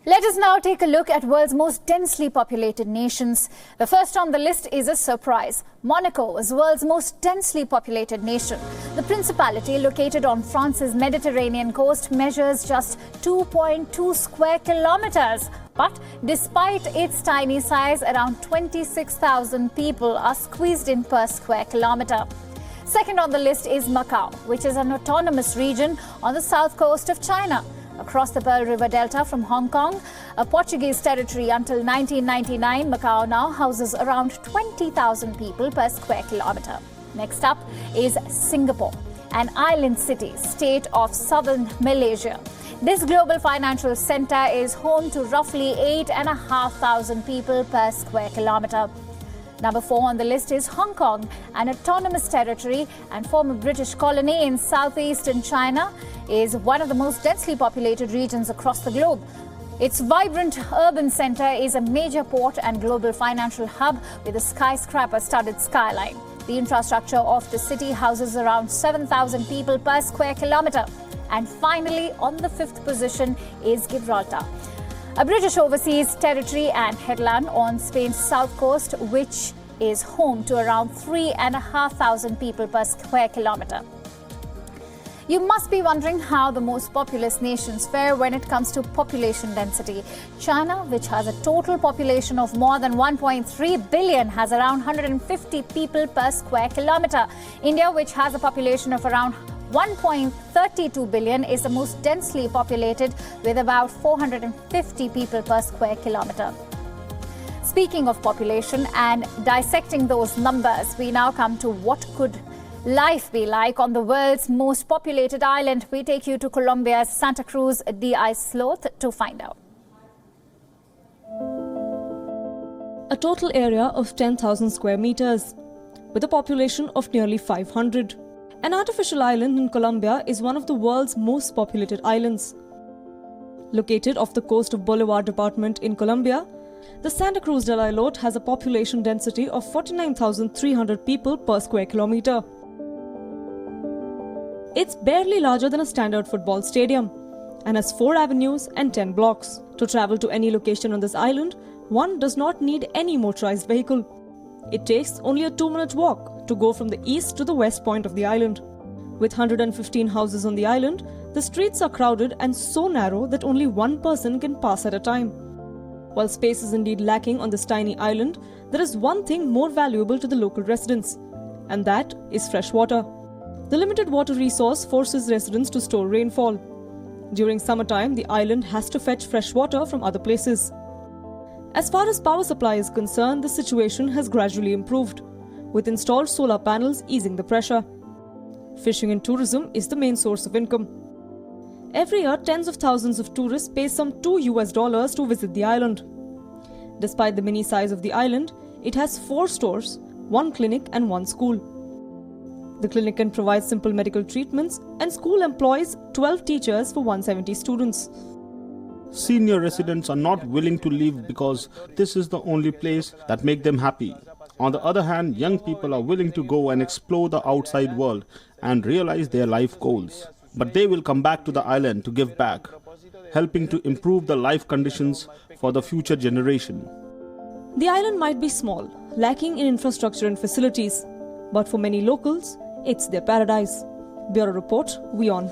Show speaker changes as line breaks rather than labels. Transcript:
Let us now take a look at the world's most densely populated nations. The first on the list is a surprise. Monaco is the world's most densely populated nation. The principality, located on France's Mediterranean coast, measures just 2.2 square kilometers. But despite its tiny size, around 26,000 people are squeezed in per square kilometer. Second on the list is Macau, which is an autonomous region on the south coast of China. Across the Pearl River Delta from Hong Kong, a Portuguese territory until 1999, Macau now houses around 20,000 people per square kilometer. Next up is Singapore, an island city, state of southern Malaysia. This global financial center is home to roughly 8,500 people per square kilometer. Number 4 on the list is Hong Kong, an autonomous territory and former British colony in southeastern China, is one of the most densely populated regions across the globe. Its vibrant urban center is a major port and global financial hub with a skyscraper-studded skyline. The infrastructure of the city houses around 7,000 people per square kilometer. And finally, on the 5th position is Gibraltar, a British overseas territory and headland on Spain's south coast, which is home to around 3,500 people per square kilometer. You must be wondering how the most populous nations fare when it comes to population density. China, which has a total population of more than 1.3 billion, has around 150 people per square kilometer. India, which has a population of around 1.32 billion, is the most densely populated with about 450 people per square kilometer. Speaking of population and dissecting those numbers, we now come to what could life be like on the world's most populated island. We take you to Colombia's Santa Cruz de Islote to find out.
A total area of 10,000 square meters, with a population of nearly 500. An artificial island in Colombia is one of the world's most populated islands. Located off the coast of Bolívar department in Colombia, the Santa Cruz de Islote has a population density of 49,300 people per square kilometer. It's barely larger than a standard football stadium and has 4 avenues and 10 blocks. To travel to any location on this island, one does not need any motorized vehicle. It takes only a 2-minute walk to go from the east to the west point of the island. With 115 houses on the island, the streets are crowded and so narrow that only one person can pass at a time. While space is indeed lacking on this tiny island, there is one thing more valuable to the local residents, and that is fresh water. The limited water resource forces residents to store rainfall. During summertime, the island has to fetch fresh water from other places. As far as power supply is concerned, the situation has gradually improved, with installed solar panels easing the pressure. Fishing and tourism is the main source of income. Every year, tens of thousands of tourists pay some $2 to visit the island. Despite the mini size of the island, it has 4 stores, 1 clinic and 1 school. The clinic can provide simple medical treatments, and school employs 12 teachers for 170 students.
Senior residents are not willing to leave because this is the only place that makes them happy. On the other hand, young people are willing to go and explore the outside world and realize their life goals. But they will come back to the island to give back, helping to improve the life conditions for the future generation.
The island might be small, lacking in infrastructure and facilities, but for many locals, it's their paradise. Bureau Report, WION.